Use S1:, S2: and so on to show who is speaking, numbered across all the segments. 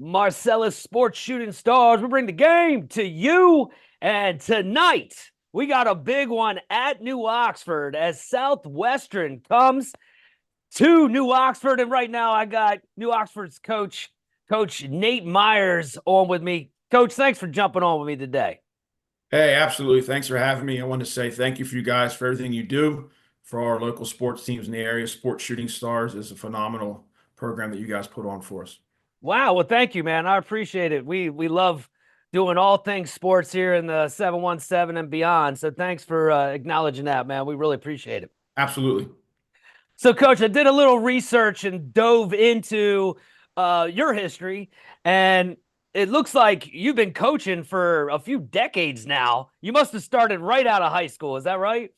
S1: Marcellus Sports Shooting Stars. We bring the game to you. And tonight, we got a big one at New Oxford as Southwestern comes to New Oxford. And right now, I got New Oxford's Coach Nate Myers, on with me. Coach, thanks for jumping on with me today.
S2: Hey, absolutely. Thanks for having me. I want to say thank you for you guys for everything you do for our local sports teams in the area. Sports Shooting Stars is a phenomenal program that you guys put on for us.
S1: Wow. Well, thank you, man. I appreciate it. We love doing all things sports here in the 717 and beyond. So thanks for acknowledging that, man. We really appreciate it.
S2: Absolutely.
S1: So, Coach, I did a little research and dove into your history, and it looks like you've been coaching for a few decades now. You must have started right out of high school. Is that right?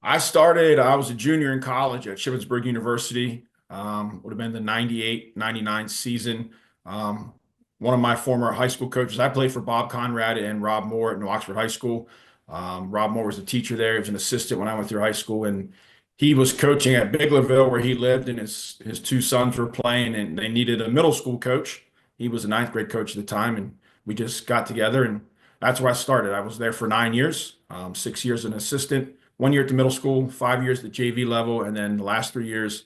S2: I was a junior in college at Shippensburg University. Would have been the 98, 99 season. Um, One of my former high school coaches, I played for Bob Conrad and Rob Moore at New Oxford High School. Rob Moore was a teacher there. He was an assistant when I went through high school, and he was coaching at Biglerville where he lived, and his two sons were playing, and they needed a middle school coach. He was a ninth grade coach at the time, and we just got together, and that's where I started. I was there for 9 years, 6 years as an assistant, 1 year at the middle school, 5 years at the JV level, and then the last 3 years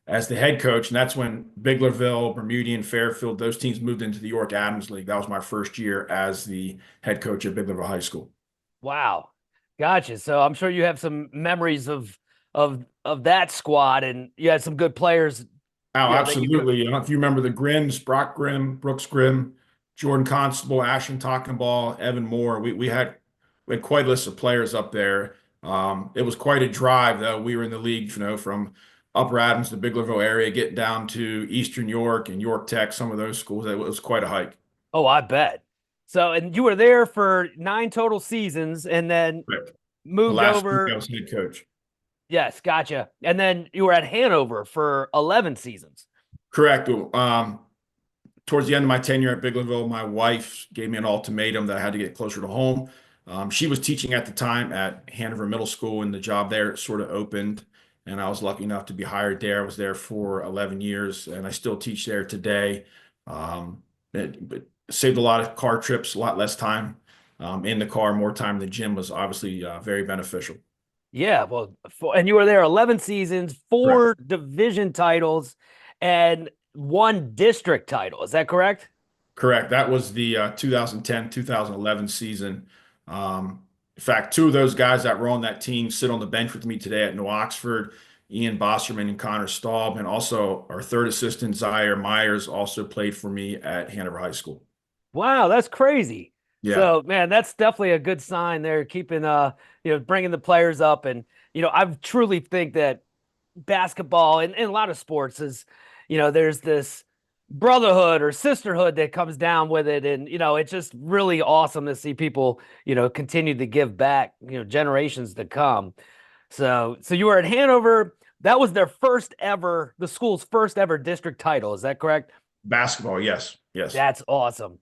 S2: as the head coach. And that's when Biglerville, Bermudian, Fairfield, those teams moved into the York Adams League. That was my first year as the head coach at Biglerville High School.
S1: Wow. Gotcha. So I'm sure you have some memories of that squad, and you had some good players.
S2: Oh,
S1: That you could.
S2: absolutely. I don't know if you remember the Grims, Brock Grimm, Brooks Grimm, Jordan Constable, Ashton Tockenball, Evan Moore. We had quite a list of players up there. It was quite a drive, though. We were in the league, from Upper Adams, the Biglerville area, getting down to Eastern York and York Tech, some of those schools. It was quite a hike.
S1: Oh, I bet. So, and you were there for 9 total seasons, and then
S2: Correct. The
S1: moved
S2: last three, I
S1: over.
S2: was head coach.
S1: Yes, gotcha. And then you were at Hanover for 11 seasons.
S2: Correct. Towards the end of my tenure at Biglerville, my wife gave me an ultimatum that I had to get closer to home. She was teaching at the time at Hanover Middle School, and the job there sort of opened, and I was lucky enough to be hired there. I was there for 11 years, and I still teach there today. But saved a lot of car trips, a lot less time in the car, more time in the gym was obviously very beneficial.
S1: Yeah, well, and you were there 11 seasons,
S2: Correct.
S1: 4 division titles, and 1 district title. Is that correct?
S2: Correct. That was the 2010, 2011 season. In fact, two of those guys that were on that team sit on the bench with me today at New Oxford. Ian Bosserman and Connor Staub, and also our third assistant, Zaire Myers, also played for me at Hanover High School.
S1: Wow, that's crazy.
S2: Yeah.
S1: So, man, that's definitely a good sign there, keeping bringing the players up. And I truly think that basketball and a lot of sports is, there's this brotherhood or sisterhood that comes down with it. And it's just really awesome to see people, continue to give back, generations to come. So you were at Hanover. That was the school's first ever district title. Is that correct?
S2: Basketball, yes. Yes.
S1: That's awesome.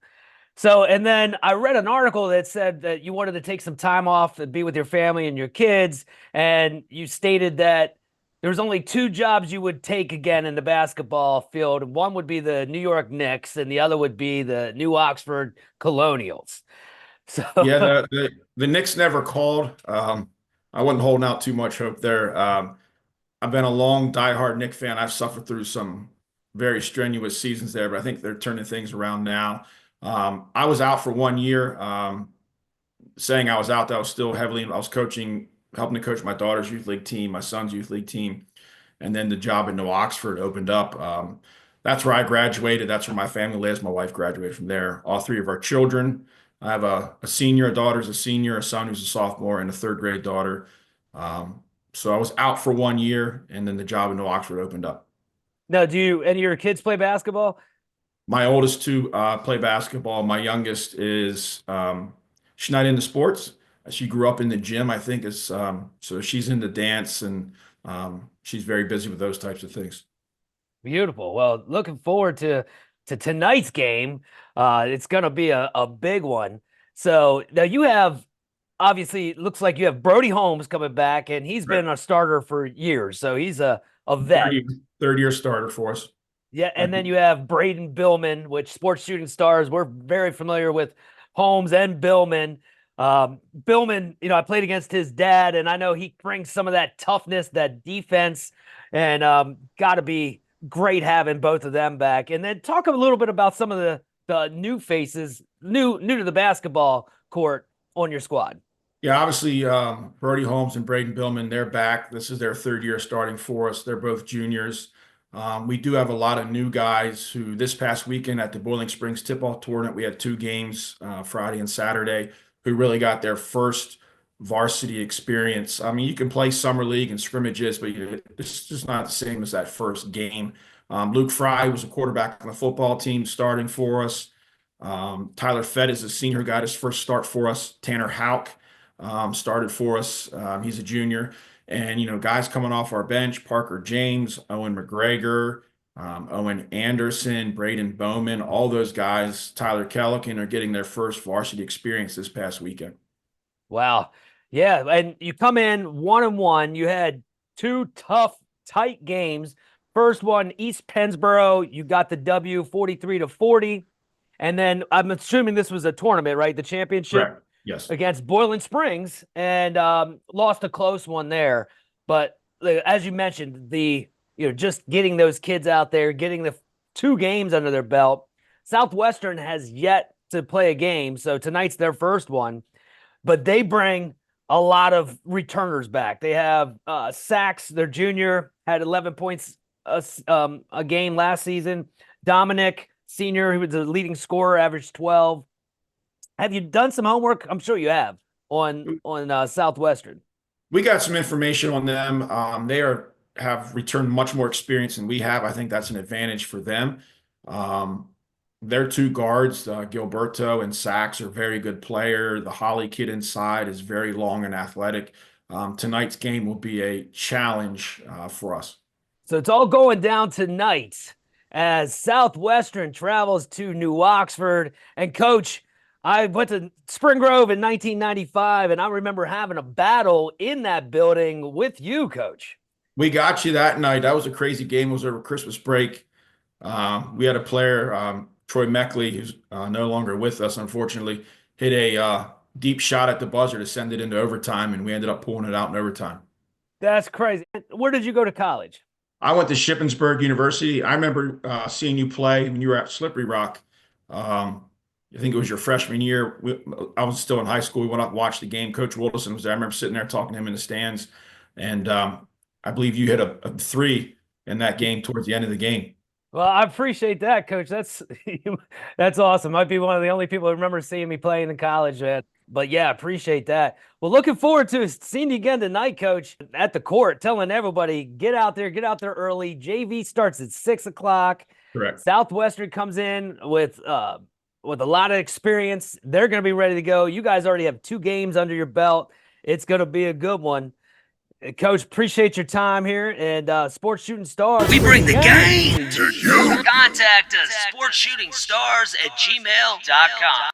S1: So, and then I read an article that said that you wanted to take some time off and be with your family and your kids. And you stated that there was only 2 jobs you would take again in the basketball field. One would be the New York Knicks, and the other would be the New Oxford Colonials. So,
S2: Yeah, the Knicks never called. I wasn't holding out too much hope there. I've been a long diehard Knick fan. I've suffered through some very strenuous seasons there, but I think they're turning things around now. I was out for 1 year. Saying I was out, I was still heavily, I was coaching, helping to coach my daughter's youth league team, my son's youth league team, and then the job in New Oxford opened up. That's where I graduated. That's where my family lives. My wife graduated from there. All three of our children. I have a senior, a daughter's a senior, a son who's a sophomore, and a third grade daughter. So I was out for 1 year, and then the job in New Oxford opened up.
S1: now, do you any of your kids play basketball?
S2: My oldest two play basketball. My youngest is she's not into sports. She grew up in the gym, I think, is so she's into dance and she's very busy with those types of things.
S1: Beautiful. Well, looking forward to tonight's game. It's going to be a big one. So now you have, obviously, it looks like you have Brody Holmes coming back, and he's
S2: Right.
S1: been a starter for years. So he's a vet.
S2: Third year starter for us.
S1: Yeah, and then you have Braden Billman, which Sports Shooting Stars, we're very familiar with Holmes and Billman. Billman, I played against his dad, and I know he brings some of that toughness, that defense, and got to be great having both of them back. And then talk a little bit about some of the new faces, new to the basketball court on your squad.
S2: Yeah, obviously, Brody Holmes and Braden Billman, they're back. This is their third year starting for us. They're both juniors. We do have a lot of new guys who this past weekend at the Boiling Springs tip-off tournament, we had two games, Friday and Saturday, who really got their first varsity experience. I mean, you can play summer league and scrimmages, but it's just not the same as that first game. Luke Fry was a quarterback on the football team starting for us. Tyler Fett is a senior, got his first start for us. Tanner Houck started for us. He's a junior. And, guys coming off our bench, Parker James, Owen McGregor, Owen Anderson, Braden Bowman, all those guys, Tyler Kellican, are getting their first varsity experience this past weekend.
S1: Wow. Yeah. And you come in 1-1. You had two tough, tight games. First one, East Pennsboro, you got the W 43-40. And then I'm assuming this was a tournament, right? The championship.
S2: Correct. Yes.
S1: Against Boiling Springs, and lost a close one there. But as you mentioned, just getting those kids out there, getting the two games under their belt. Southwestern has yet to play a game, so tonight's their first one. But they bring a lot of returners back. They have Sachs, their junior, had 11 points a game last season. Dominic, senior, who was the leading scorer, averaged 12. Have you done some homework? I'm sure you have on Southwestern.
S2: We got some information on them. They have returned much more experience than we have. I think that's an advantage for them. Their two guards, Gilberto and Sachs, are very good player. The Holly kid inside is very long and athletic. Tonight's game will be a challenge for us.
S1: So it's all going down tonight as Southwestern travels to New Oxford. And Coach, I went to Spring Grove in 1995, and I remember having a battle in that building with you, Coach.
S2: We got you that night. That was a crazy game. It was over Christmas break. We had a player, Troy Meckley, who's no longer with us, unfortunately, hit a deep shot at the buzzer to send it into overtime, and we ended up pulling it out in overtime.
S1: That's crazy. Where did you go to college?
S2: I went to Shippensburg University. I remember seeing you play when you were at Slippery Rock. I think it was your freshman year. I was still in high school. We went up and watched the game. Coach Wilson was there. I remember sitting there talking to him in the stands. And I believe you hit a three in that game towards the end of the game.
S1: Well, I appreciate that, Coach. That's awesome. Might be one of the only people who remember seeing me playing in college. But yeah, appreciate that. Well, looking forward to seeing you again tonight, Coach, at the court, telling everybody, get out there early. JV starts at 6 o'clock.
S2: Correct.
S1: Southwestern comes in with a lot of experience. They're going to be ready to go. You guys already have two games under your belt. It's going to be a good one. Coach, appreciate your time here. And Sports Shooting Stars.
S3: We bring the game to you. Contact us, sportsshootingstars@gmail.com.